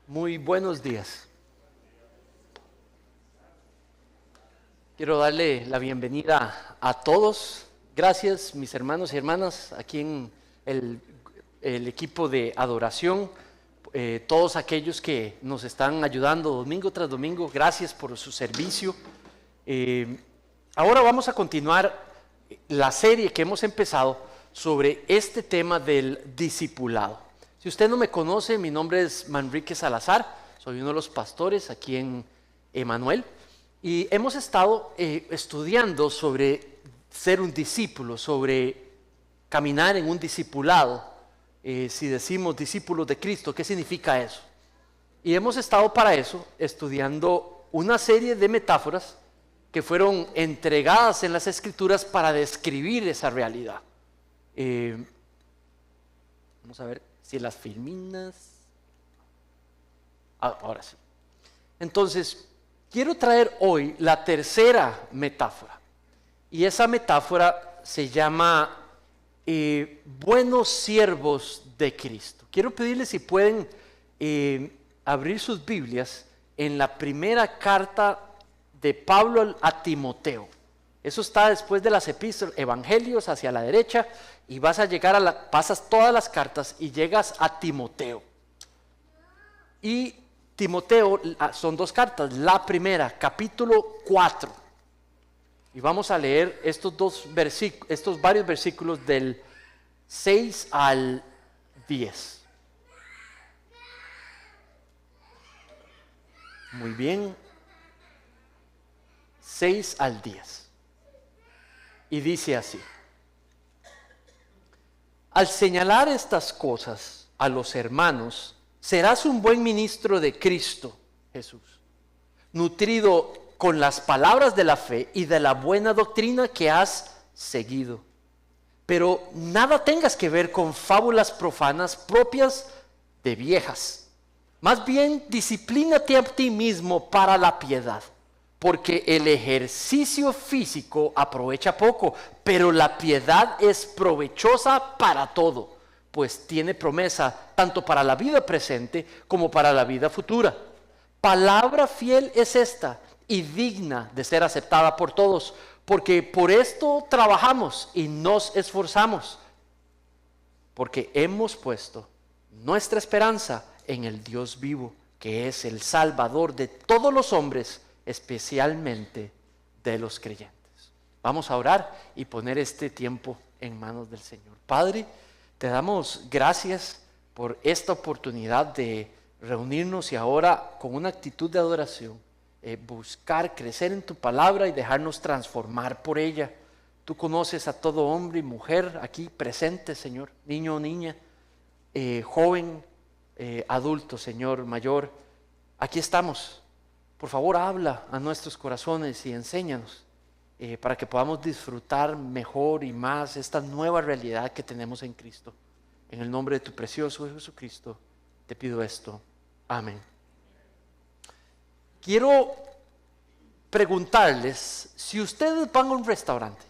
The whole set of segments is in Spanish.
Muy buenos días. Quiero darle la bienvenida a todos. Gracias, mis hermanos y hermanas, aquí en el equipo de adoración, todos aquellos que nos están ayudando domingo tras domingo. Gracias por su servicio. Ahora vamos a continuar la serie que hemos empezado sobre este tema del discipulado. Si usted no me conoce, mi nombre es Manrique Salazar, soy uno de los pastores aquí en Emanuel y hemos estado estudiando sobre ser un discípulo, sobre caminar en un discipulado. Si decimos discípulos de Cristo, ¿qué significa eso? Y hemos estado para eso estudiando una serie de metáforas que fueron entregadas en las Escrituras para describir esa realidad. Vamos a ver si las filminas. Ahora sí. Entonces, quiero traer hoy la tercera metáfora. Y esa metáfora se llama buenos siervos de Cristo. Quiero pedirles si pueden abrir sus Biblias en la primera carta de Pablo a Timoteo. Eso está después de las epístolas, evangelios hacia la derecha, y vas a llegar pasas todas las cartas y llegas a Timoteo. Y Timoteo son dos cartas. La primera, capítulo 4. Y vamos a leer estos varios versículos del 6 al 10. Muy bien. 6 al 10. Y dice así: al señalar estas cosas a los hermanos, serás un buen ministro de Cristo Jesús, nutrido con las palabras de la fe y de la buena doctrina que has seguido. Pero nada tengas que ver con fábulas profanas propias de viejas. Más bien, disciplínate a ti mismo para la piedad. Porque el ejercicio físico aprovecha poco, pero la piedad es provechosa para todo, pues tiene promesa tanto para la vida presente como para la vida futura. Palabra fiel es esta y digna de ser aceptada por todos, porque por esto trabajamos y nos esforzamos, porque hemos puesto nuestra esperanza en el Dios vivo, que es el Salvador de todos los hombres, especialmente de los creyentes. Vamos a orar y poner este tiempo en manos del Señor. Padre, te damos gracias por esta oportunidad de reunirnos y ahora con una actitud de adoración, buscar crecer en tu palabra y dejarnos transformar por ella. Tú conoces a todo hombre y mujer aquí presente, Señor, niño o niña, joven, adulto, Señor, mayor. Aquí estamos. Por favor, habla a nuestros corazones y enséñanos para que podamos disfrutar mejor y más esta nueva realidad que tenemos en Cristo. En el nombre de tu precioso Jesucristo, te pido esto. Amén. Quiero preguntarles, si ustedes van a un restaurante,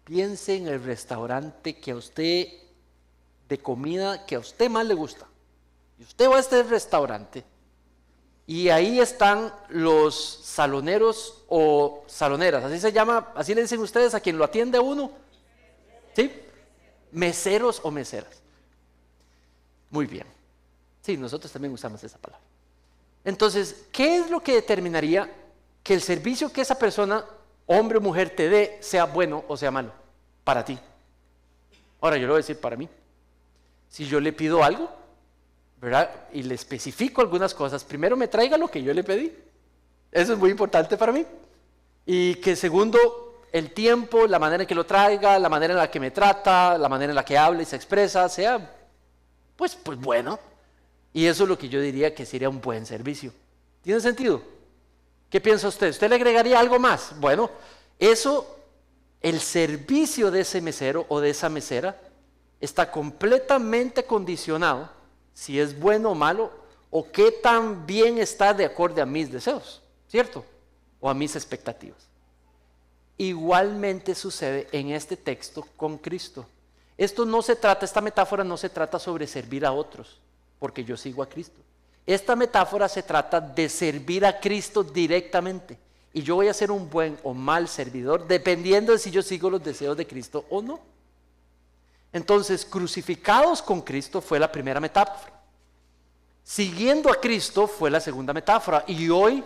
piense en el restaurante que a usted, de comida que a usted más le gusta. Y usted va a este restaurante, y ahí están los saloneros o saloneras, así se llama, así le dicen ustedes a quien lo atiende a uno, ¿sí? Meseros o meseras. Muy bien. Sí, nosotros también usamos esa palabra. Entonces, ¿qué es lo que determinaría que el servicio que esa persona, hombre o mujer, te dé, sea bueno o sea malo para ti? Ahora, yo le voy a decir para mí. Si yo le pido algo, ¿verdad? Y le especifico algunas cosas, primero me traiga lo que yo le pedí. Eso es muy importante para mí. Y que segundo, el tiempo, la manera en que lo traiga, la manera en la que me trata, la manera en la que habla y se expresa, sea pues bueno. Y eso es lo que yo diría que sería un buen servicio. ¿Tiene sentido? ¿Qué piensa usted? ¿Usted le agregaría algo más? Bueno, eso, el servicio de ese mesero o de esa mesera está completamente condicionado si es bueno o malo, o qué tan bien está de acuerdo a mis deseos, ¿cierto? O a mis expectativas. Igualmente sucede en este texto con Cristo. Esta metáfora no se trata sobre servir a otros, porque yo sigo a Cristo. Esta metáfora se trata de servir a Cristo directamente. Y yo voy a ser un buen o mal servidor dependiendo de si yo sigo los deseos de Cristo o no. Entonces, crucificados con Cristo fue la primera metáfora. Siguiendo a Cristo fue la segunda metáfora. Y hoy,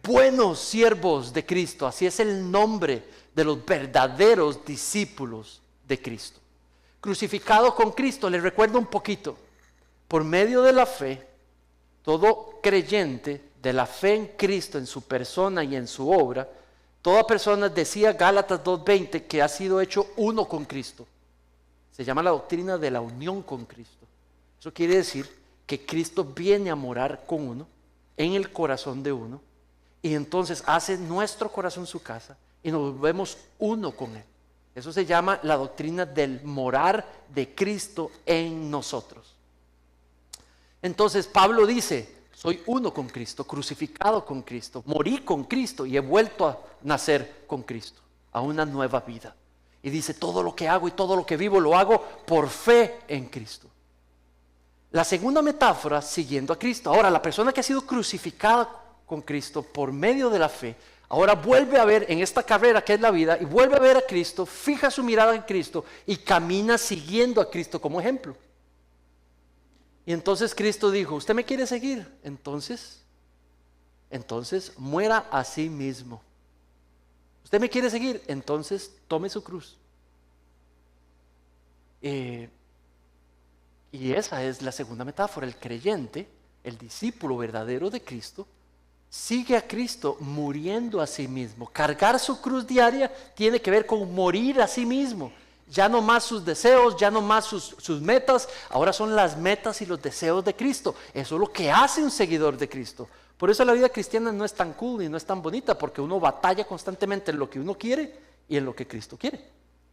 buenos siervos de Cristo, así es el nombre de los verdaderos discípulos de Cristo. Crucificado con Cristo, les recuerdo un poquito, por medio de la fe, todo creyente de la fe en Cristo, en su persona y en su obra, toda persona, decía Gálatas 2:20, que ha sido hecho uno con Cristo. Se llama la doctrina de la unión con Cristo. Eso quiere decir que Cristo viene a morar con uno, en el corazón de uno, y entonces hace nuestro corazón su casa y nos volvemos uno con Él. Eso se llama la doctrina del morar de Cristo en nosotros. Entonces Pablo dice, soy uno con Cristo, crucificado con Cristo, morí con Cristo y he vuelto a nacer con Cristo, a una nueva vida. Y dice, todo lo que hago y todo lo que vivo lo hago por fe en Cristo. La segunda metáfora, siguiendo a Cristo. Ahora, la persona que ha sido crucificada con Cristo por medio de la fe, ahora vuelve a ver en esta carrera que es la vida, y vuelve a ver a Cristo, fija su mirada en Cristo y camina siguiendo a Cristo como ejemplo. Y entonces Cristo dijo, ¿usted me quiere seguir? Entonces muera a sí mismo. ¿Usted me quiere seguir? Entonces tome su cruz. Y esa es la segunda metáfora. El creyente, el discípulo verdadero de Cristo, sigue a Cristo muriendo a sí mismo. Cargar su cruz diaria tiene que ver con morir a sí mismo. Ya no más sus deseos, ya no más sus metas, ahora son las metas y los deseos de Cristo. Eso es lo que hace un seguidor de Cristo. Por eso la vida cristiana no es tan cool y no es tan bonita, porque uno batalla constantemente en lo que uno quiere y en lo que Cristo quiere.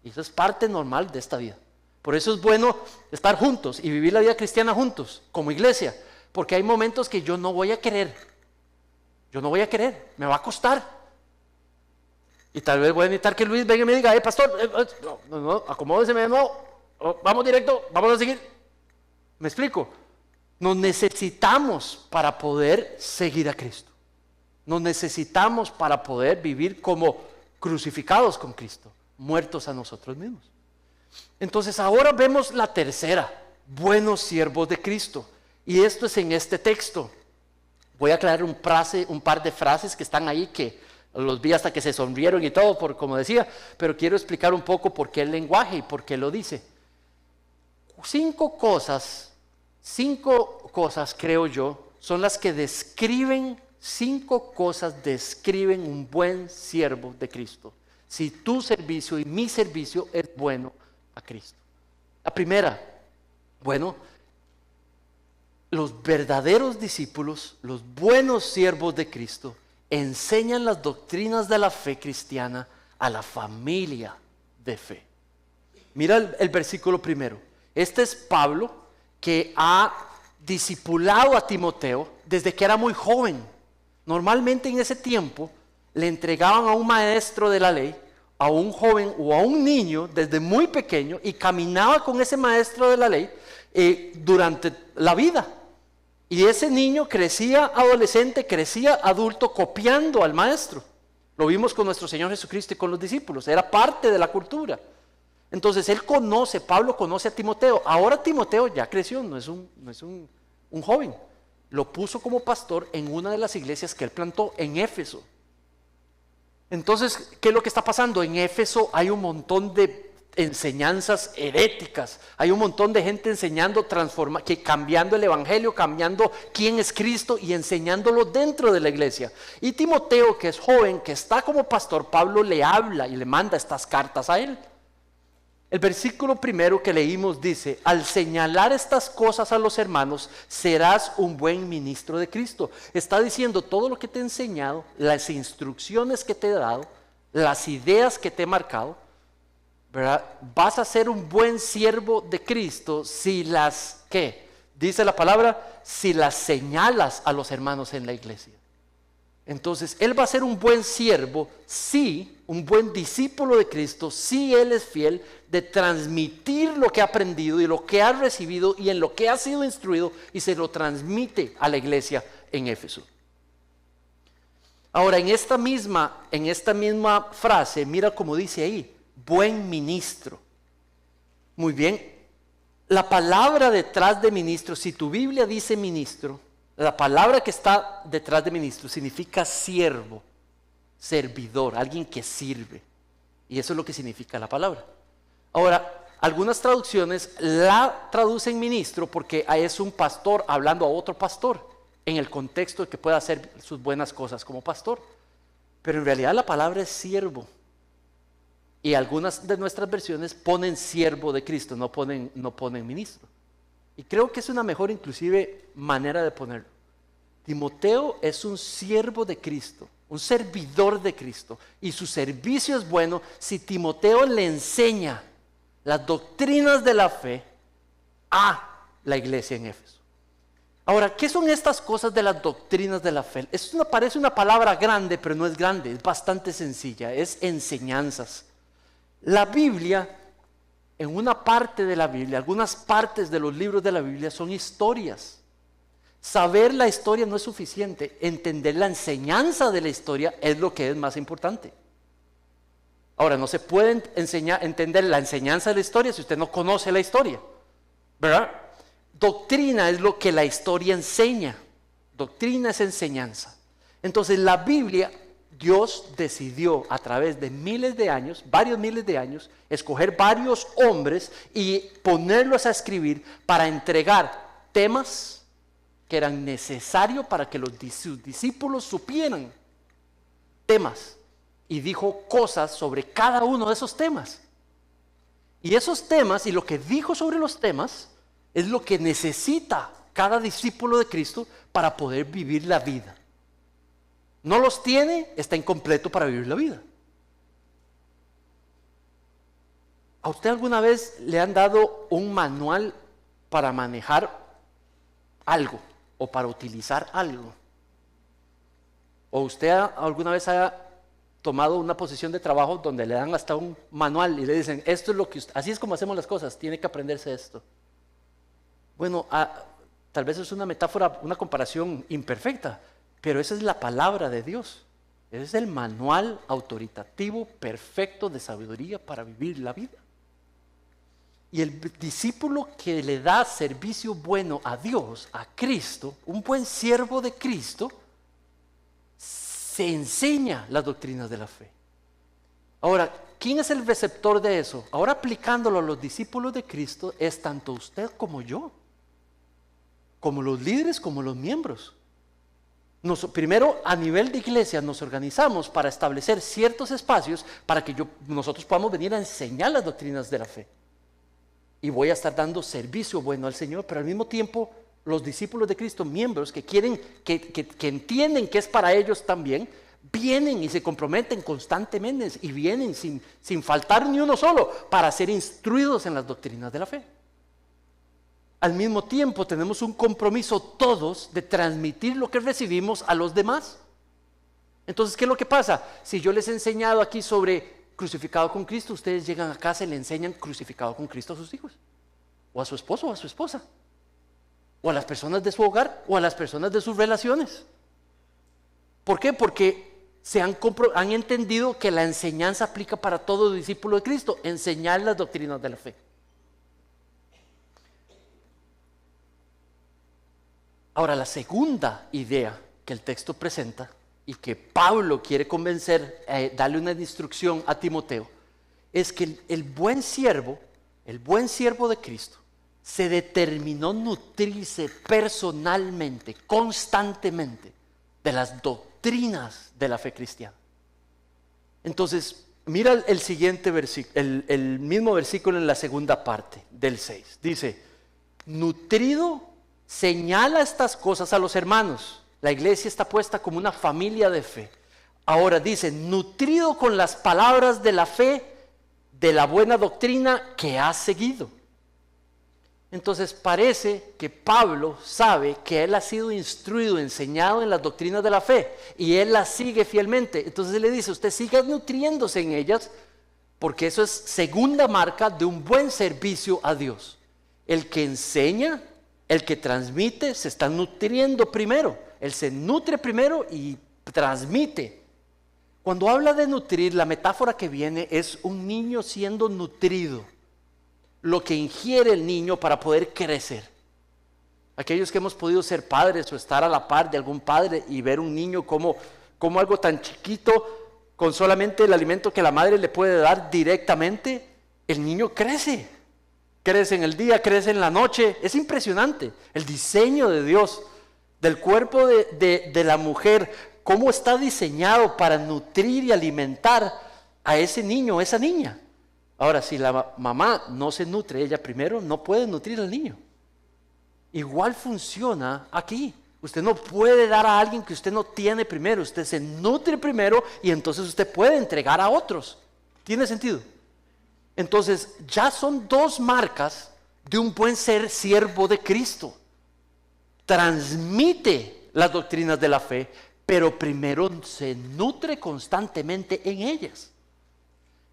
Y eso es parte normal de esta vida. Por eso es bueno estar juntos y vivir la vida cristiana juntos, como iglesia, porque hay momentos que yo no voy a querer. Yo no voy a querer, me va a costar. Y tal vez voy a necesitar que Luis venga y me diga, pastor, no, acomódeseme, vamos directo, vamos a seguir. ¿Me explico? Nos necesitamos para poder seguir a Cristo. Nos necesitamos para poder vivir como crucificados con Cristo, muertos a nosotros mismos. Entonces ahora vemos la tercera, buenos siervos de Cristo. Y esto es en este texto. Voy a aclarar un par de frases que están ahí que los vi hasta que se sonrieron y todo, como decía, pero quiero explicar un poco por qué el lenguaje y por qué lo dice. Cinco cosas creo yo, son las que describen, 5 cosas describen un buen siervo de Cristo. Si tu servicio y mi servicio es bueno a Cristo. La primera, los verdaderos discípulos, los buenos siervos de Cristo, enseñan las doctrinas de la fe cristiana a la familia de fe. Mira el versículo primero. Este es Pablo, que ha discipulado a Timoteo desde que era muy joven. Normalmente en ese tiempo le entregaban a un maestro de la ley, a un joven o a un niño desde muy pequeño, y caminaba con ese maestro de la ley durante la vida. Y ese niño crecía adolescente, crecía adulto, copiando al maestro. Lo vimos con nuestro Señor Jesucristo y con los discípulos. Era parte de la cultura. Entonces Pablo conoce a Timoteo. Ahora Timoteo ya creció, no es un joven. Lo puso como pastor en una de las iglesias que él plantó en Éfeso. Entonces, ¿qué es lo que está pasando? En Éfeso hay un montón de enseñanzas heréticas, hay un montón de gente enseñando, cambiando el evangelio, cambiando quién es Cristo y enseñándolo dentro de la iglesia. Y Timoteo, que es joven, que está como pastor, Pablo le habla y le manda estas cartas a él. El versículo primero que leímos dice: al señalar estas cosas a los hermanos, serás un buen ministro de Cristo. Está diciendo todo lo que te he enseñado, las instrucciones que te he dado, las ideas que te he marcado, ¿verdad? Vas a ser un buen siervo de Cristo si las, ¿qué? Dice la palabra, si las señalas a los hermanos en la iglesia. Entonces, él va a ser un buen siervo, sí, un buen discípulo de Cristo, sí él es fiel de transmitir lo que ha aprendido y lo que ha recibido y en lo que ha sido instruido y se lo transmite a la iglesia en Éfeso. Ahora, en esta misma frase, mira cómo dice ahí, buen ministro. Muy bien, la palabra detrás de ministro, si tu Biblia dice ministro, la palabra que está detrás de ministro significa siervo, servidor, alguien que sirve. Y eso es lo que significa la palabra. Ahora, algunas traducciones la traducen ministro porque es un pastor hablando a otro pastor, en el contexto de que pueda hacer sus buenas cosas como pastor. Pero en realidad la palabra es siervo. Y algunas de nuestras versiones ponen siervo de Cristo, no ponen ministro. Y creo que es una mejor inclusive manera de ponerlo. Timoteo es un siervo de Cristo, un servidor de Cristo. Y su servicio es bueno si Timoteo le enseña las doctrinas de la fe a la iglesia en Éfeso. Ahora, ¿qué son estas cosas de las doctrinas de la fe? Parece una palabra grande, pero no es grande, es bastante sencilla, es enseñanzas. La Biblia, en una parte de la Biblia, algunas partes de los libros de la Biblia son historias. Saber la historia no es suficiente, entender la enseñanza de la historia es lo que es más importante. Ahora, no se puede entender la enseñanza de la historia si usted no conoce la historia, ¿verdad? Doctrina es lo que la historia enseña. Doctrina es enseñanza. Entonces la Biblia, Dios decidió a través de miles de años, varios miles de años, escoger varios hombres y ponerlos a escribir para entregar temas que eran necesarios para que sus discípulos supieran temas. Y dijo cosas sobre cada uno de esos temas. Y esos temas y lo que dijo sobre los temas es lo que necesita cada discípulo de Cristo para poder vivir la vida. No los tiene, está incompleto para vivir la vida. ¿A usted alguna vez le han dado un manual para manejar algo o para utilizar algo? ¿O usted alguna vez ha tomado una posición de trabajo donde le dan hasta un manual y le dicen, esto es lo que así es como hacemos las cosas, tiene que aprenderse esto? Bueno, tal vez es una metáfora, una comparación imperfecta, pero esa es la palabra de Dios. Ese es el manual autoritativo perfecto de sabiduría para vivir la vida. Y el discípulo que le da servicio bueno a Dios, a Cristo, un buen siervo de Cristo, se enseña las doctrinas de la fe. Ahora, ¿quién es el receptor de eso? Ahora aplicándolo a los discípulos de Cristo, es tanto usted como yo, como los líderes, como los miembros. Primero, a nivel de iglesia, nos organizamos para establecer ciertos espacios para que nosotros podamos venir a enseñar las doctrinas de la fe. Y voy a estar dando servicio bueno al Señor, pero al mismo tiempo, los discípulos de Cristo, miembros que quieren, que entienden que es para ellos también, vienen y se comprometen constantemente y vienen sin faltar ni uno solo para ser instruidos en las doctrinas de la fe. Al mismo tiempo tenemos un compromiso todos de transmitir lo que recibimos a los demás. Entonces, ¿qué es lo que pasa? Si yo les he enseñado aquí sobre crucificado con Cristo, ustedes llegan a casa y le enseñan crucificado con Cristo a sus hijos, o a su esposo o a su esposa, o a las personas de su hogar, o a las personas de sus relaciones. ¿Por qué? Porque han entendido que la enseñanza aplica para todo discípulo de Cristo, enseñar las doctrinas de la fe. Ahora, la segunda idea que el texto presenta y que Pablo quiere convencer, darle una instrucción a Timoteo, es que el buen siervo de Cristo, se determinó nutrirse personalmente, constantemente, de las doctrinas de la fe cristiana. Entonces, mira el siguiente versículo, el mismo versículo en la segunda parte del 6. Dice, nutrido, señala estas cosas a los hermanos. La iglesia está puesta como una familia de fe. Ahora dice, nutrido con las palabras de la fe, de la buena doctrina que has seguido. Entonces parece que Pablo sabe que él ha sido instruido, enseñado en las doctrinas de la fe y él las sigue fielmente. Entonces él le dice, usted siga nutriéndose en ellas porque eso es segunda marca de un buen servicio a Dios. El que enseña, el que transmite, se está nutriendo primero. Él se nutre primero y transmite. Cuando habla de nutrir, la metáfora que viene es un niño siendo nutrido. Lo que ingiere el niño para poder crecer. Aquellos que hemos podido ser padres o estar a la par de algún padre y ver un niño como algo tan chiquito, con solamente el alimento que la madre le puede dar directamente, el niño crece. Crece en el día, crece en la noche. Es impresionante el diseño de Dios, del cuerpo de la mujer, cómo está diseñado para nutrir y alimentar a ese niño o esa niña. Ahora, si la mamá no se nutre ella primero, no puede nutrir al niño. Igual funciona aquí. Usted no puede dar a alguien que usted no tiene primero. Usted se nutre primero y entonces usted puede entregar a otros. ¿Tiene sentido? Entonces, ya son dos marcas de un buen siervo de Cristo. Transmite las doctrinas de la fe, pero primero se nutre constantemente en ellas.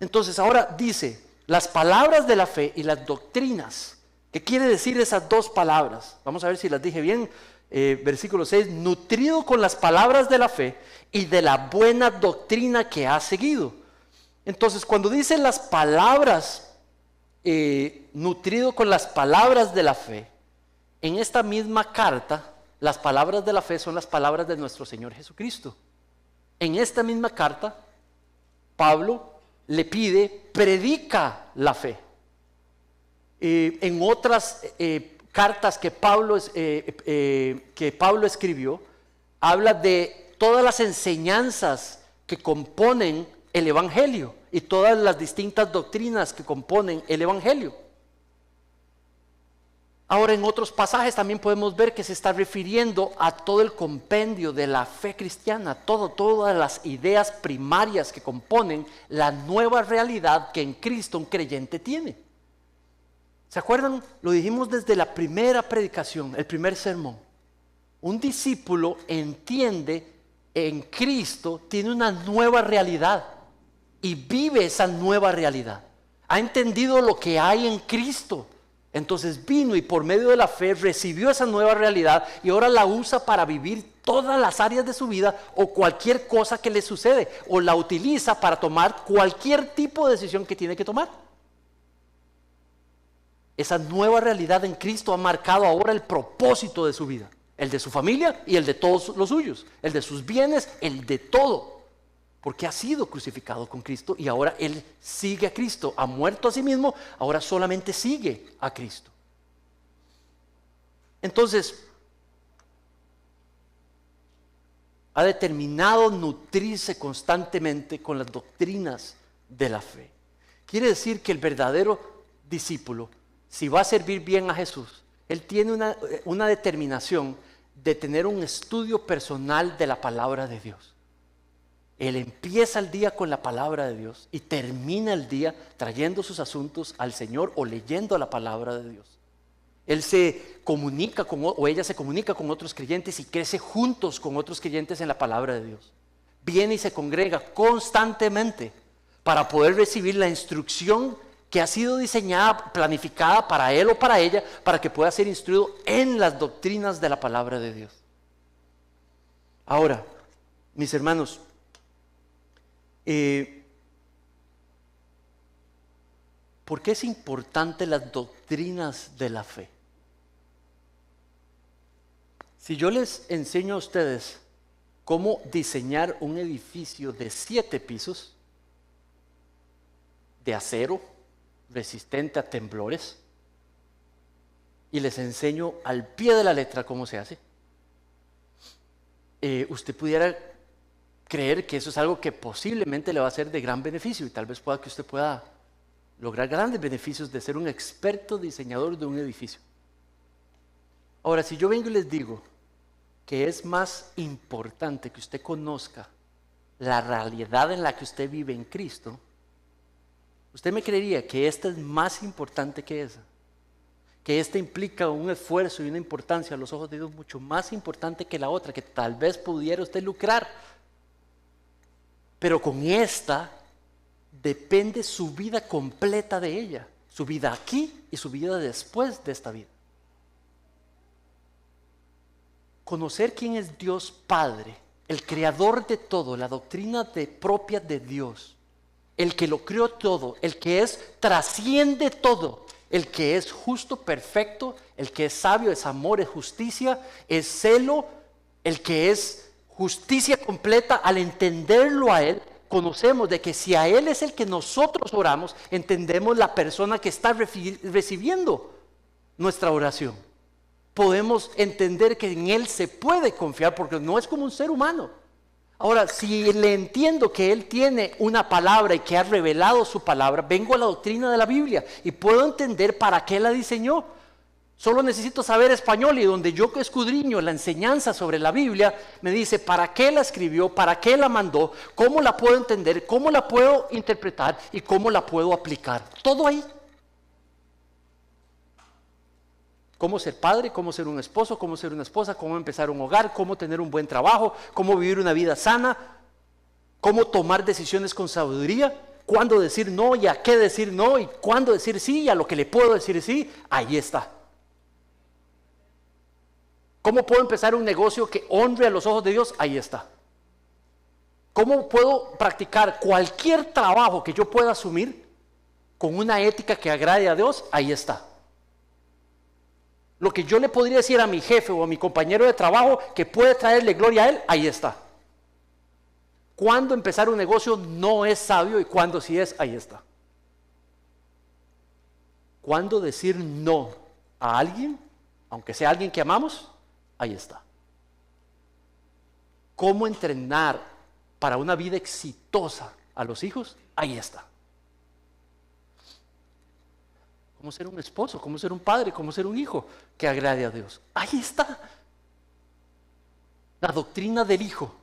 Entonces ahora dice, las palabras de la fe y las doctrinas. ¿Qué quiere decir esas dos palabras? Vamos a ver si las dije bien. Versículo 6, nutrido con las palabras de la fe y de la buena doctrina que ha seguido. Entonces cuando dice las palabras, nutrido con las palabras de la fe, en esta misma carta, las palabras de la fe son las palabras de nuestro Señor Jesucristo. En esta misma carta, Pablo le pide, predica la fe. En otras cartas que Pablo escribió, habla de todas las enseñanzas que componen el Evangelio y todas las distintas doctrinas que componen el Evangelio. Ahora, en otros pasajes también podemos ver que se está refiriendo a todo el compendio de la fe cristiana, todas las ideas primarias que componen la nueva realidad que en Cristo un creyente tiene. ¿Se acuerdan? Lo dijimos desde la primera predicación, el primer sermón. Un discípulo entiende en Cristo, tiene una nueva realidad y vive esa nueva realidad. Ha entendido lo que hay en Cristo. Entonces vino y por medio de la fe recibió esa nueva realidad y ahora la usa para vivir todas las áreas de su vida o cualquier cosa que le sucede, o la utiliza para tomar cualquier tipo de decisión que tiene que tomar. Esa nueva realidad en Cristo ha marcado ahora el propósito de su vida, el de su familia y el de todos los suyos, el de sus bienes, el de todo. Porque ha sido crucificado con Cristo y ahora él sigue a Cristo. Ha muerto a sí mismo, ahora solamente sigue a Cristo. Entonces, ha determinado nutrirse constantemente con las doctrinas de la fe. Quiere decir que el verdadero discípulo, si va a servir bien a Jesús, él tiene una determinación de tener un estudio personal de la palabra de Dios. Él empieza el día con la palabra de Dios y termina el día trayendo sus asuntos al Señor o leyendo la palabra de Dios. Él se comunica o ella se comunica con otros creyentes y crece juntos con otros creyentes en la palabra de Dios. Viene y se congrega constantemente para poder recibir la instrucción que ha sido diseñada, planificada para él o para ella, para que pueda ser instruido en las doctrinas de la palabra de Dios. Ahora, mis hermanos, ¿por qué es importante las doctrinas de la fe? Si yo les enseño a ustedes cómo diseñar un edificio de 7 pisos, de acero, resistente a temblores, y les enseño al pie de la letra cómo se hace, usted pudiera creer que eso es algo que posiblemente le va a ser de gran beneficio y tal vez pueda que usted pueda lograr grandes beneficios de ser un experto diseñador de un edificio. Ahora, si yo vengo y les digo que es más importante que usted conozca la realidad en la que usted vive en Cristo, usted me creería que esta es más importante que esa. que esta implica un esfuerzo y una importancia a los ojos de Dios mucho más importante que la otra, que tal vez pudiera usted lucrar. Pero con esta depende su vida completa de ella, su vida aquí y su vida después de esta vida. Conocer quién es Dios Padre, el creador de todo, la doctrina propia de Dios, el que lo creó todo, el que trasciende todo, el que es justo, perfecto, el que es sabio, es amor, es justicia, es celo, el que es justicia completa. Al entenderlo a Él, conocemos de que si a Él es el que nosotros oramos, entendemos la persona que está recibiendo nuestra oración. Podemos entender que en Él se puede confiar porque no es como un ser humano. Ahora, si le entiendo que Él tiene una palabra y que ha revelado su palabra, vengo a la doctrina de la Biblia y puedo entender para qué la diseñó. Solo necesito saber español, y donde yo escudriño la enseñanza sobre la Biblia, me dice para qué la escribió, para qué la mandó, cómo la puedo entender, cómo la puedo interpretar y cómo la puedo aplicar. Todo ahí. Cómo ser padre, cómo ser un esposo, cómo ser una esposa, cómo empezar un hogar, cómo tener un buen trabajo, cómo vivir una vida sana, cómo tomar decisiones con sabiduría, cuándo decir no y a qué decir no, y cuándo decir sí y a lo que le puedo decir sí. Ahí está. ¿Cómo puedo empezar un negocio que honre a los ojos de Dios? Ahí está. ¿Cómo puedo practicar cualquier trabajo que yo pueda asumir con una ética que agrade a Dios? Ahí está. Lo que yo le podría decir a mi jefe o a mi compañero de trabajo que puede traerle gloria a él, ahí está. Cuando empezar un negocio no es sabio y cuando sí es, ahí está. Cuando decir no a alguien, aunque sea alguien que amamos, ahí está. Cómo entrenar para una vida exitosa a los hijos, ahí está. Cómo ser un esposo, cómo ser un padre, cómo ser un hijo que agrade a Dios. Ahí está. La doctrina del Hijo,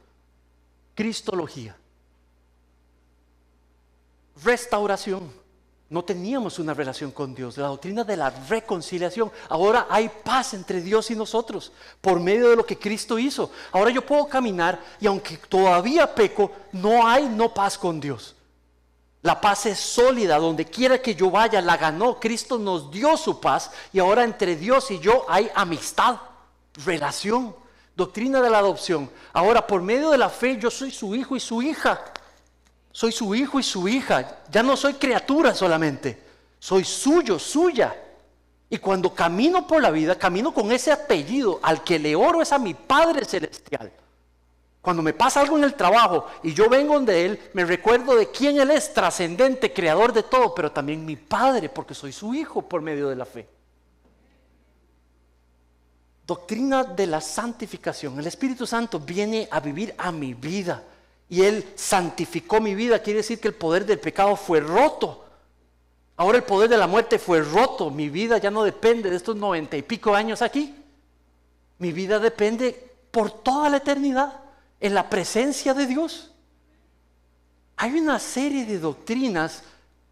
Cristología. Restauración. No teníamos una relación con Dios. La doctrina de la reconciliación. Ahora hay paz entre Dios y nosotros por medio de lo que Cristo hizo. Ahora yo puedo caminar y aunque todavía peco, no paz con Dios. La paz es sólida, donde quiera que yo vaya, la ganó. Cristo nos dio su paz y ahora entre Dios y yo hay amistad, relación, doctrina de la adopción. Ahora por medio de la fe yo soy su hijo y su hija. Soy su hijo y su hija. Ya no soy criatura solamente, soy suyo, suya. Y cuando camino por la vida, camino con ese apellido. Al que le oro es a mi Padre Celestial. Cuando me pasa algo en el trabajo y yo vengo donde Él, me recuerdo de quién Él es, trascendente, creador de todo, pero también mi Padre, porque soy su hijo por medio de la fe. Doctrina de la santificación. El Espíritu Santo viene a vivir a mi vida y Él santificó mi vida. Quiere decir que el poder del pecado fue roto. Ahora el poder de la muerte fue roto. Mi vida ya no depende de estos 90 y pico años aquí. Mi vida depende por toda la eternidad en la presencia de Dios. Hay una serie de doctrinas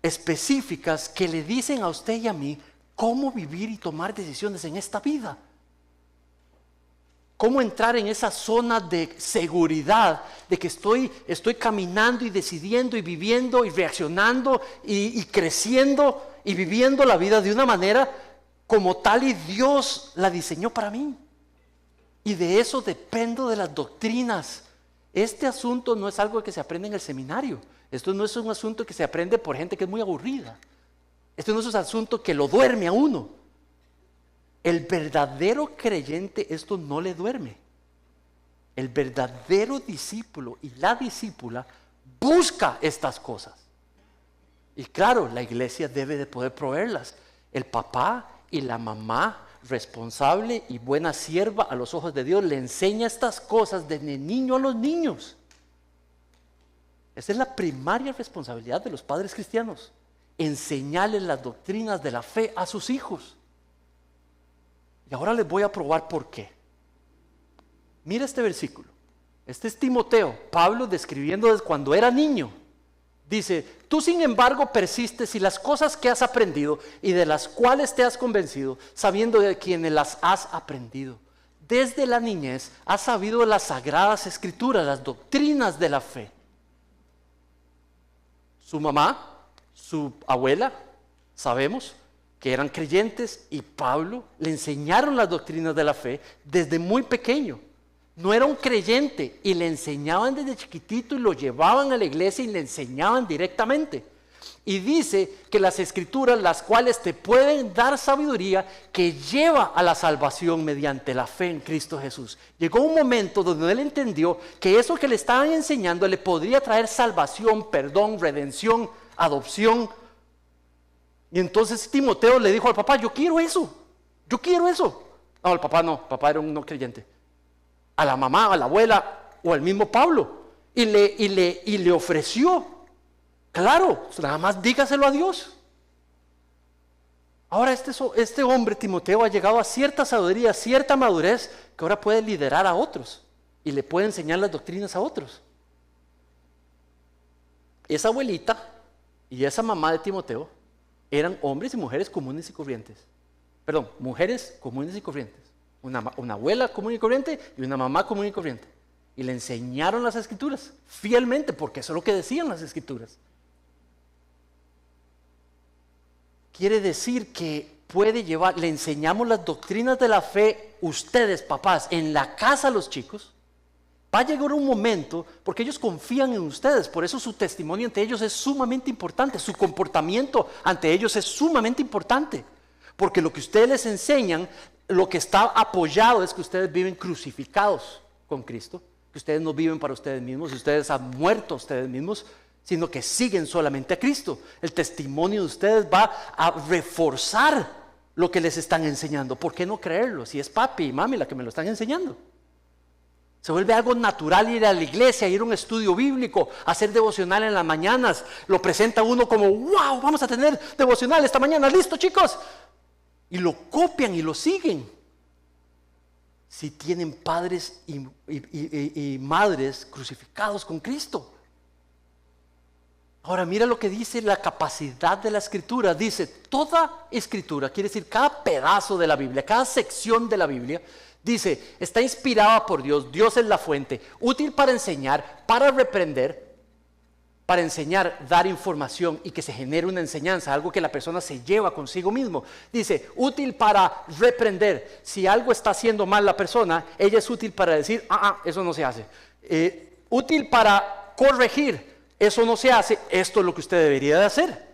específicas que le dicen a usted y a mí cómo vivir y tomar decisiones en esta vida. Cómo entrar en esa zona de seguridad de que estoy caminando y decidiendo y viviendo y reaccionando y creciendo y viviendo la vida de una manera como tal y Dios la diseñó para mí. Y de eso dependo de las doctrinas. Este asunto no es algo que se aprende en el seminario. Esto no es un asunto que se aprende por gente que es muy aburrida. Esto no es un asunto que lo duerme a uno. El verdadero creyente esto no le duerme. El verdadero discípulo y la discípula busca estas cosas. Y claro, la iglesia debe de poder proveerlas. El papá y la mamá responsable y buena sierva a los ojos de Dios le enseña estas cosas desde niño a los niños. Esa es la primaria responsabilidad de los padres cristianos, enseñarles las doctrinas de la fe a sus hijos. Y ahora les voy a probar por qué. Mira este versículo. Este es Timoteo, Pablo describiendo desde cuando era niño. Dice, tú sin embargo persistes y las cosas que has aprendido y de las cuales te has convencido, sabiendo de quienes las has aprendido. Desde la niñez has sabido las sagradas escrituras, las doctrinas de la fe. Su mamá, su abuela, sabemos que eran creyentes y Pablo le enseñaron las doctrinas de la fe desde muy pequeño. No era un creyente y le enseñaban desde chiquitito y lo llevaban a la iglesia y le enseñaban directamente. Y dice que las escrituras, las cuales te pueden dar sabiduría que lleva a la salvación mediante la fe en Cristo Jesús. Llegó un momento donde él entendió que eso que le estaban enseñando le podría traer salvación, perdón, redención, adopción. Y entonces Timoteo le dijo al papá, yo quiero eso. No, el papá no, papá era un no creyente. A la mamá, a la abuela o al mismo Pablo. Y le ofreció. Claro, nada más dígaselo a Dios. Ahora este hombre, Timoteo, ha llegado a cierta sabiduría, a cierta madurez, que ahora puede liderar a otros y le puede enseñar las doctrinas a otros. Esa abuelita y esa mamá de Timoteo eran hombres y mujeres comunes y corrientes. Perdón, mujeres comunes y corrientes. Una abuela común y corriente y una mamá común y corriente. Y le enseñaron las escrituras fielmente, porque eso es lo que decían las escrituras. Quiere decir que le enseñamos las doctrinas de la fe, ustedes papás, en la casa a los chicos. Va a llegar un momento, porque ellos confían en ustedes, por eso su testimonio ante ellos es sumamente importante, su comportamiento ante ellos es sumamente importante, porque lo que ustedes les enseñan, lo que está apoyado es que ustedes viven crucificados con Cristo, que ustedes no viven para ustedes mismos, ustedes han muerto a ustedes mismos, sino que siguen solamente a Cristo. El testimonio de ustedes va a reforzar lo que les están enseñando. ¿Por qué no creerlo? Si es papi y mami la que me lo están enseñando. Se vuelve algo natural ir a la iglesia, ir a un estudio bíblico, hacer devocional en las mañanas. Lo presenta uno como, wow, vamos a tener devocional esta mañana, ¿listo chicos? Y lo copian y lo siguen. Si tienen padres y madres crucificados con Cristo. Ahora mira lo que dice la capacidad de la escritura. Dice, toda escritura, quiere decir cada pedazo de la Biblia, cada sección de la Biblia, dice, está inspirada por Dios, Dios es la fuente, útil para enseñar, para reprender, para enseñar, dar información y que se genere una enseñanza, algo que la persona se lleva consigo mismo. Dice, útil para reprender. Si algo está haciendo mal la persona, ella es útil para decir, eso no se hace. Útil para corregir, eso no se hace, esto es lo que usted debería de hacer.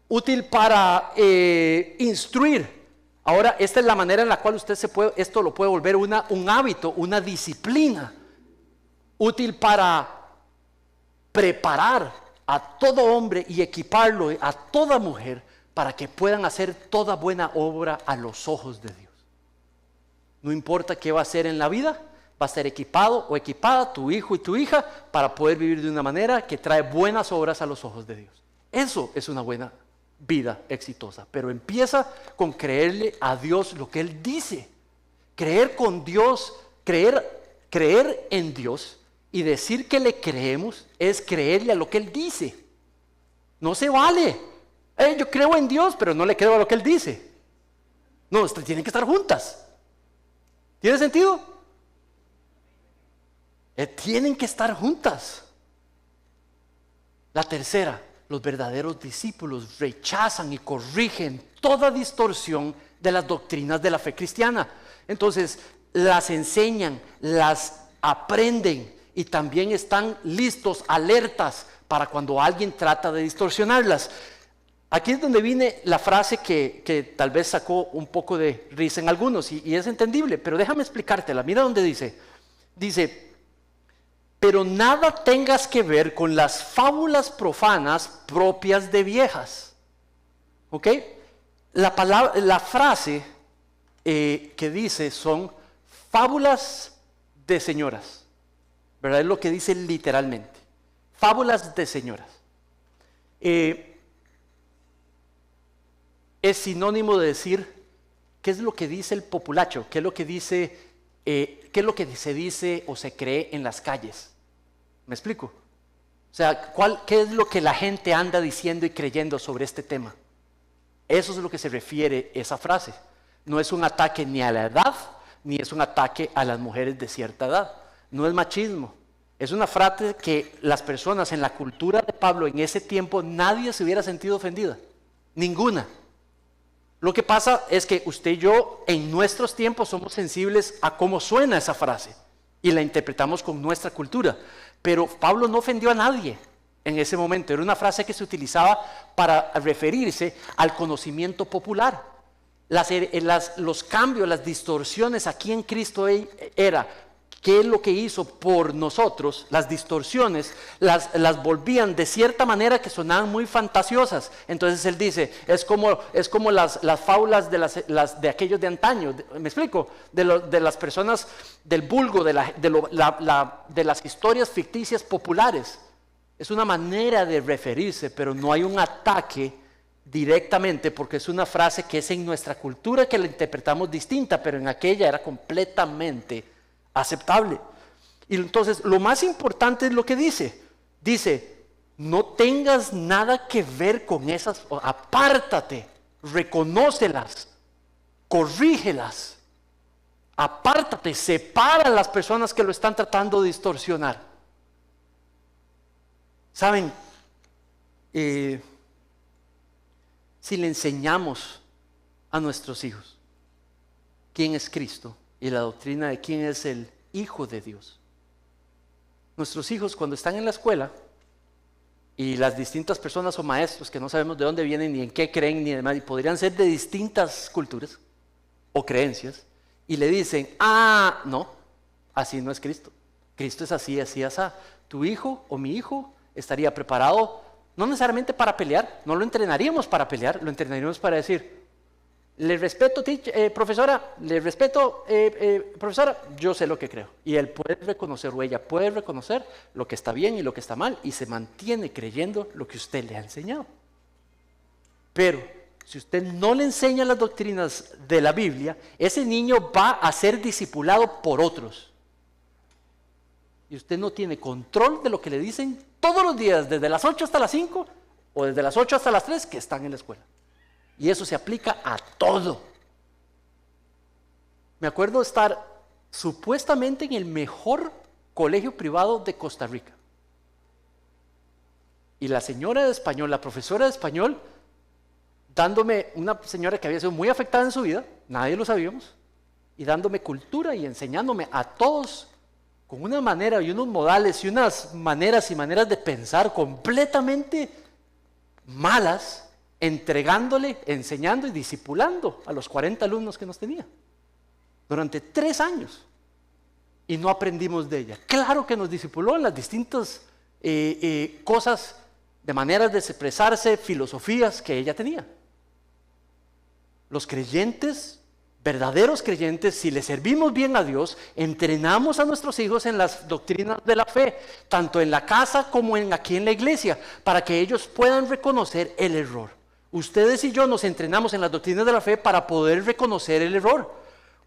Útil para instruir. Ahora, esta es la manera en la cual usted esto lo puede volver un hábito, una disciplina. Útil para preparar a todo hombre y equiparlo a toda mujer para que puedan hacer toda buena obra a los ojos de Dios. No importa qué va a hacer en la vida, va a ser equipado o equipada tu hijo y tu hija para poder vivir de una manera que trae buenas obras a los ojos de Dios. Eso es una buena vida exitosa, pero empieza con creerle a Dios lo que Él dice. Creer con Dios, creer en Dios y decir que le creemos es creerle a lo que Él dice. No se vale. Yo creo en Dios, pero no le creo a lo que Él dice. No, tienen que estar juntas. ¿Tiene sentido? Tienen que estar juntas. La tercera, los verdaderos discípulos rechazan y corrigen toda distorsión de las doctrinas de la fe cristiana. Entonces, las enseñan, las aprenden y también están listos, alertas para cuando alguien trata de distorsionarlas. Aquí es donde viene la frase que tal vez sacó un poco de risa en algunos y es entendible, pero déjame explicártela. Mira donde dice, pero nada tengas que ver con las fábulas profanas propias de viejas. ¿Ok? La frase que dice son fábulas de señoras. ¿Verdad? Es lo que dice literalmente. Fábulas de señoras. Es sinónimo de decir qué es lo que dice el populacho, qué es lo que se dice o se cree en las calles. ¿Me explico? O sea, ¿qué es lo que la gente anda diciendo y creyendo sobre este tema? Eso es lo que se refiere esa frase. No es un ataque ni a la edad, ni es un ataque a las mujeres de cierta edad. No es machismo. Es una frase que las personas en la cultura de Pablo en ese tiempo nadie se hubiera sentido ofendida. Ninguna. Lo que pasa es que usted y yo en nuestros tiempos somos sensibles a cómo suena esa frase y la interpretamos con nuestra cultura. Pero Pablo no ofendió a nadie en ese momento. Era una frase que se utilizaba para referirse al conocimiento popular. Los cambios, las distorsiones aquí en Cristo era qué es lo que hizo por nosotros. Las distorsiones las volvían de cierta manera que sonaban muy fantasiosas. Entonces él dice, es como las fábulas de aquellos de antaño. ¿Me explico? De las personas del vulgo, de las historias ficticias populares. Es una manera de referirse, pero no hay un ataque directamente, porque es una frase que es en nuestra cultura que la interpretamos distinta, pero en aquella era completamente aceptable. Y entonces lo más importante es lo que dice, no tengas nada que ver con esas, apártate, reconócelas, corrígelas, apártate, separa a las personas que lo están tratando de distorsionar. Saben, si le enseñamos a nuestros hijos quién es Cristo y la doctrina de quién es el Hijo de Dios, nuestros hijos cuando están en la escuela y las distintas personas o maestros que no sabemos de dónde vienen ni en qué creen ni demás, y podrían ser de distintas culturas o creencias, y le dicen, no, así no es Cristo, Cristo es así, así, así. Tu hijo o mi hijo estaría preparado, no necesariamente para pelear, no lo entrenaríamos para pelear, lo entrenaríamos para decir, le respeto, profesora, le respeto, profesora, yo sé lo que creo. Y él puede reconocer o ella puede reconocer lo que está bien y lo que está mal y se mantiene creyendo lo que usted le ha enseñado. Pero si usted no le enseña las doctrinas de la Biblia, ese niño va a ser discipulado por otros. Y usted no tiene control de lo que le dicen todos los días, desde las 8 hasta las 5 o desde las 8 hasta las 3 que están en la escuela. Y eso se aplica a todo. Me acuerdo estar supuestamente en el mejor colegio privado de Costa Rica. Y la señora de español, la profesora de español, dándome, una señora que había sido muy afectada en su vida, nadie lo sabíamos, y dándome cultura y enseñándome a todos con una manera y unos modales y unas maneras y maneras de pensar completamente malas, entregándole, enseñando y discipulando a los 40 alumnos que nos tenía durante 3 años, y no aprendimos de ella. Claro que nos discipuló en las distintas cosas, de maneras de expresarse, filosofías que ella tenía. Los creyentes, verdaderos creyentes, si le servimos bien a Dios, entrenamos a nuestros hijos en las doctrinas de la fe, tanto en la casa como aquí en la iglesia, para que ellos puedan reconocer el error. Ustedes y yo nos entrenamos en las doctrinas de la fe para poder reconocer el error.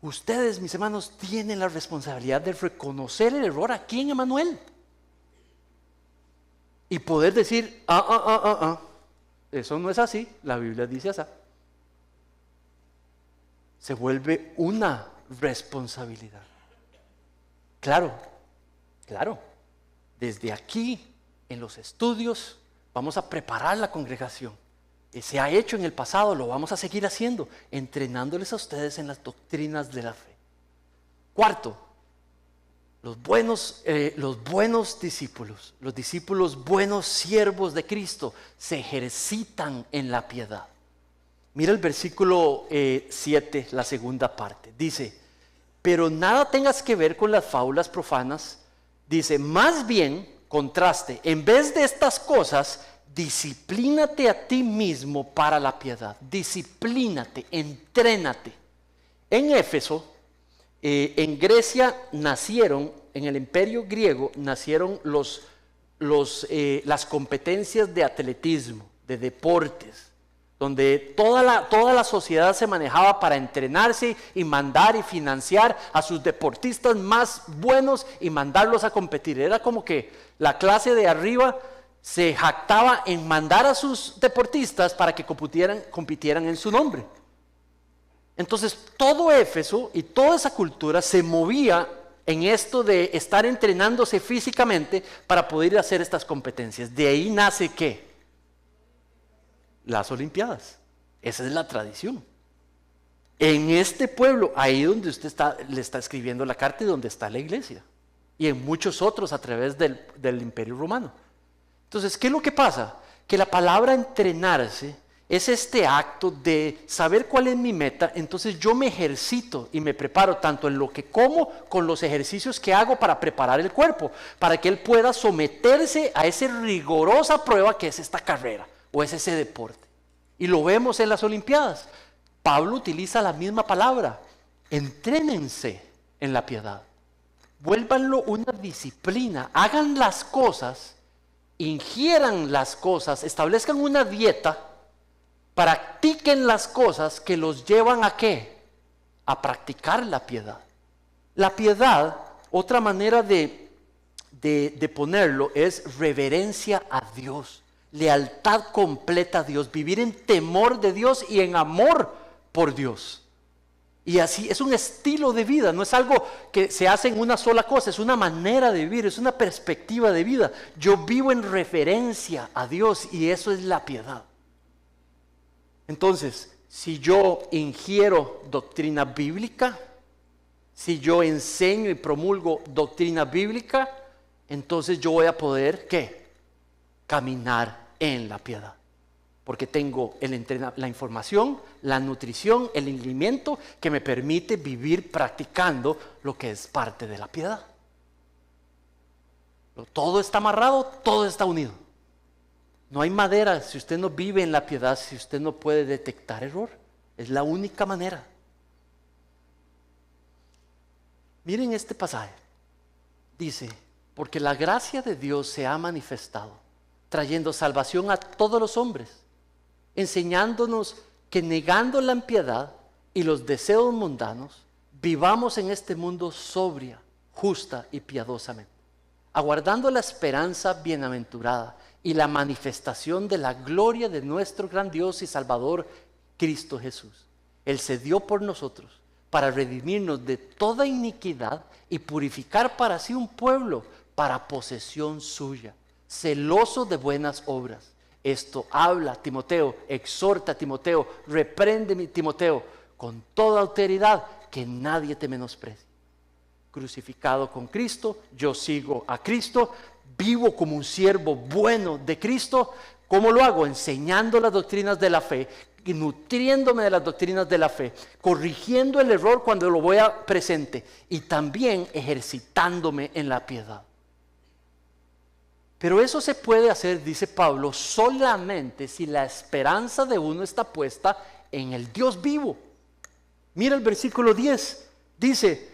Ustedes, mis hermanos, tienen la responsabilidad de reconocer el error aquí en Emanuel y poder decir, eso no es así, la Biblia dice así. Se vuelve una responsabilidad. Claro, desde aquí en los estudios vamos a preparar la congregación. Se ha hecho en el pasado, lo vamos a seguir haciendo, entrenándoles a ustedes en las doctrinas de la fe. Cuarto, los buenos discípulos, los discípulos buenos siervos de Cristo, se ejercitan en la piedad. Mira el versículo 7, la segunda parte. Dice, pero nada tengas que ver con las fábulas profanas. Dice, más bien, contraste, en vez de estas cosas, disciplínate a ti mismo para la piedad. Disciplínate, entrénate. En Éfeso, en Grecia nacieron, en el imperio griego, nacieron las competencias de atletismo, de deportes. donde toda la sociedad se manejaba para entrenarse y mandar y financiar a sus deportistas más buenos y mandarlos a competir. Era como que la clase de arriba se jactaba en mandar a sus deportistas para que compitieran en su nombre. Entonces todo Éfeso y toda esa cultura se movía en esto de estar entrenándose físicamente para poder hacer estas competencias. De ahí nace ¿qué? Las Olimpiadas. Esa es la tradición. En este pueblo, ahí donde usted le está escribiendo la carta y donde está la iglesia. Y en muchos otros a través del Imperio Romano. Entonces, ¿qué es lo que pasa? Que la palabra entrenarse es este acto de saber cuál es mi meta. Entonces yo me ejercito y me preparo tanto en lo que como, con los ejercicios que hago para preparar el cuerpo, para que él pueda someterse a esa rigurosa prueba que es esta carrera o es ese deporte. Y lo vemos en las Olimpiadas. Pablo utiliza la misma palabra: entrénense en la piedad, vuélvanlo una disciplina, hagan las cosas, ingieran las cosas, establezcan una dieta, practiquen las cosas que los llevan ¿a qué? A practicar la piedad. La piedad, otra manera de ponerlo, es reverencia a Dios, lealtad completa a Dios, vivir en temor de Dios y en amor por Dios. Y así es un estilo de vida, no es algo que se hace en una sola cosa, es una manera de vivir, es una perspectiva de vida. Yo vivo en reverencia a Dios y eso es la piedad. Entonces, si yo ingiero doctrina bíblica, si yo enseño y promulgo doctrina bíblica, entonces yo voy a poder, ¿qué? Caminar en la piedad. Porque tengo la información, la nutrición, el alimento que me permite vivir practicando lo que es parte de la piedad. Todo está amarrado, todo está unido. No hay madera si usted no vive en la piedad, si usted no puede detectar error. Es la única manera. Miren este pasaje. Dice: porque la gracia de Dios se ha manifestado, trayendo salvación a todos los hombres, enseñándonos que negando la impiedad y los deseos mundanos, vivamos en este mundo sobria, justa y piadosamente, aguardando la esperanza bienaventurada y la manifestación de la gloria de nuestro gran Dios y Salvador, Cristo Jesús. Él se dio por nosotros para redimirnos de toda iniquidad y purificar para sí un pueblo para posesión suya, celoso de buenas obras. Esto habla Timoteo, exhorta a Timoteo, reprende a Timoteo con toda autoridad, que nadie te menosprecie. Crucificado con Cristo, yo sigo a Cristo, vivo como un siervo bueno de Cristo. ¿Cómo lo hago? Enseñando las doctrinas de la fe, y nutriéndome de las doctrinas de la fe, corrigiendo el error cuando lo voy a presente y también ejercitándome en la piedad. Pero eso se puede hacer, dice Pablo, solamente si la esperanza de uno está puesta en el Dios vivo. Mira el versículo 10, dice: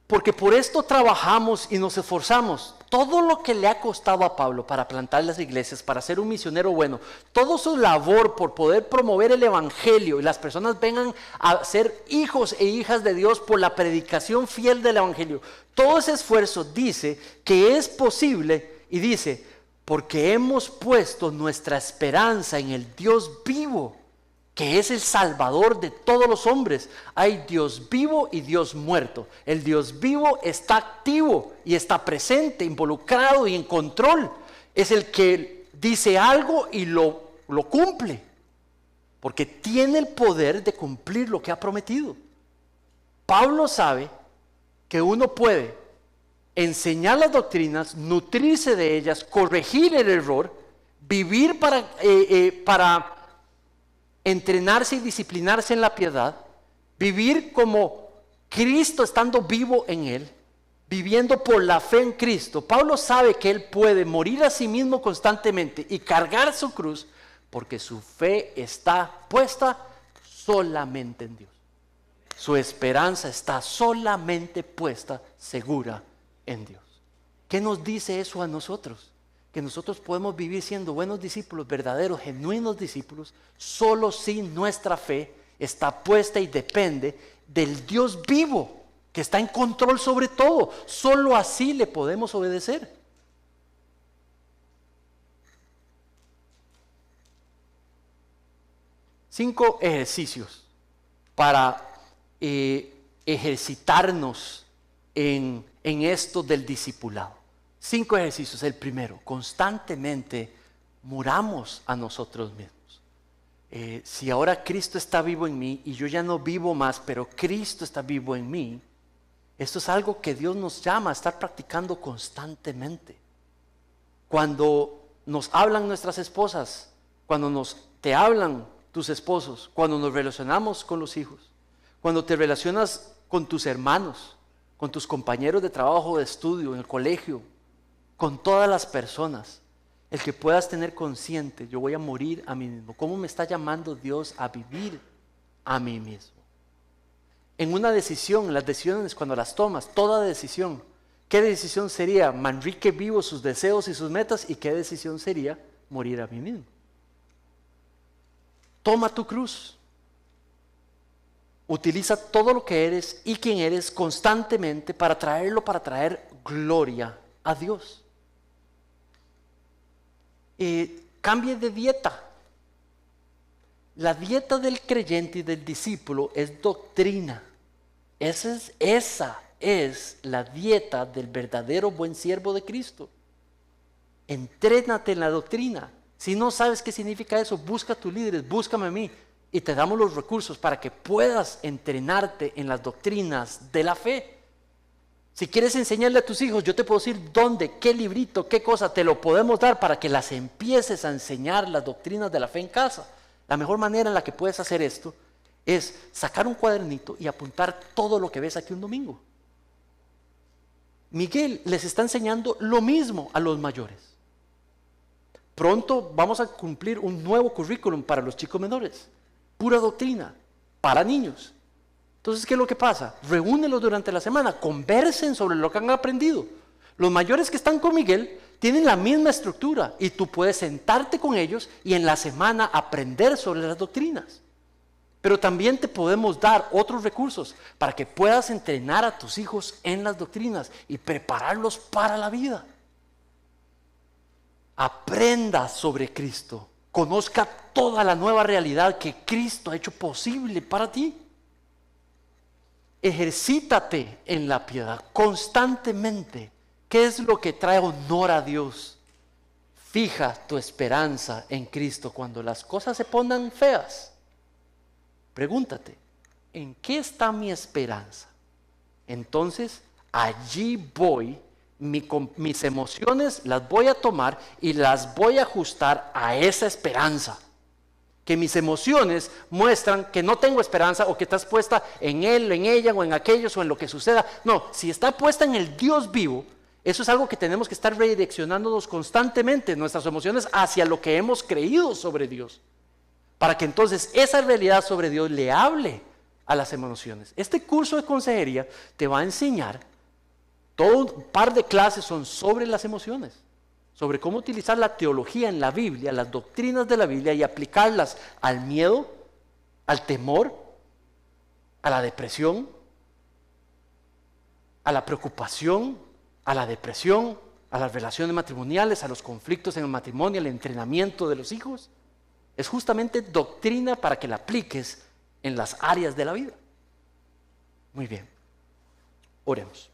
porque por esto trabajamos y nos esforzamos. Todo lo que le ha costado a Pablo para plantar las iglesias, para ser un misionero bueno, toda su labor por poder promover el evangelio y las personas vengan a ser hijos e hijas de Dios por la predicación fiel del evangelio, todo ese esfuerzo dice que es posible, y dice: porque hemos puesto nuestra esperanza en el Dios vivo, que es el Salvador de todos los hombres. Hay Dios vivo y Dios muerto. El Dios vivo está activo y está presente, involucrado y en control. Es el que dice algo y lo cumple, porque tiene el poder de cumplir lo que ha prometido. Pablo sabe que uno puede enseñar las doctrinas, nutrirse de ellas, corregir el error, vivir para entrenarse y disciplinarse en la piedad, vivir como Cristo estando vivo en él, viviendo por la fe en Cristo. Pablo sabe que él puede morir a sí mismo constantemente y cargar su cruz, porque su fe está puesta solamente en Dios. Su esperanza está solamente puesta, segura en Dios. ¿Qué nos dice eso a nosotros? que nosotros podemos vivir siendo buenos discípulos, verdaderos, genuinos discípulos, solo si nuestra fe está puesta y depende del Dios vivo, que está en control sobre todo. Solo así le podemos obedecer. Cinco ejercicios para ejercitarnos en esto del discipulado. 5 ejercicios. El primero, constantemente muramos a nosotros mismos. Si ahora Cristo está vivo en mí y yo ya no vivo más, pero Cristo está vivo en mí, esto es algo que Dios nos llama a estar practicando constantemente. Cuando nos hablan nuestras esposas, cuando te hablan tus esposos, cuando nos relacionamos con los hijos, cuando te relacionas con tus hermanos, con tus compañeros de trabajo, de estudio, en el colegio, con todas las personas, el que puedas tener consciente, yo voy a morir a mí mismo. ¿Cómo me está llamando Dios a vivir a mí mismo? En una decisión, en las decisiones cuando las tomas, toda decisión, ¿qué decisión sería manrique vivo sus deseos y sus metas? ¿Y qué decisión sería morir a mí mismo? Toma tu cruz. Utiliza todo lo que eres y quien eres constantemente para traer gloria a Dios. Cambie de dieta. La dieta del creyente y del discípulo es doctrina. Esa es la dieta del verdadero buen siervo de Cristo. Entrénate en la doctrina. Si no sabes qué significa eso, busca a tus líderes, búscame a mí y te damos los recursos para que puedas entrenarte en las doctrinas de la fe. Si quieres enseñarle a tus hijos, yo te puedo decir dónde, qué librito, qué cosa, te lo podemos dar para que las empieces a enseñar las doctrinas de la fe en casa. La mejor manera en la que puedes hacer esto es sacar un cuadernito y apuntar todo lo que ves aquí un domingo. Miguel les está enseñando lo mismo a los mayores. Pronto vamos a cumplir un nuevo currículum para los chicos menores. Pura doctrina, para niños. Entonces, ¿qué es lo que pasa? Reúnelos durante la semana, conversen sobre lo que han aprendido. Los mayores que están con Miguel tienen la misma estructura y tú puedes sentarte con ellos y en la semana aprender sobre las doctrinas. Pero también te podemos dar otros recursos para que puedas entrenar a tus hijos en las doctrinas y prepararlos para la vida. Aprenda sobre Cristo, conozca toda la nueva realidad que Cristo ha hecho posible para ti. Ejercítate en la piedad constantemente. ¿Qué es lo que trae honor a Dios? Fija tu esperanza en Cristo cuando las cosas se pongan feas. Pregúntate, ¿en qué está mi esperanza? Entonces, allí voy. Mis emociones las voy a tomar y las voy a ajustar a esa esperanza. Que mis emociones muestran que no tengo esperanza o que estás puesta en él, en ella o en aquellos o en lo que suceda. No, si está puesta en el Dios vivo, eso es algo que tenemos que estar redireccionándonos constantemente, nuestras emociones hacia lo que hemos creído sobre Dios. Para que entonces esa realidad sobre Dios le hable a las emociones. Este curso de consejería te va a enseñar. Todo un par de clases son sobre las emociones, sobre cómo utilizar la teología en la Biblia, las doctrinas de la Biblia y aplicarlas al miedo, al temor, a la depresión, a la preocupación, a la depresión, a las relaciones matrimoniales, a los conflictos en el matrimonio, al entrenamiento de los hijos. Es justamente doctrina para que la apliques en las áreas de la vida. Muy bien, oremos.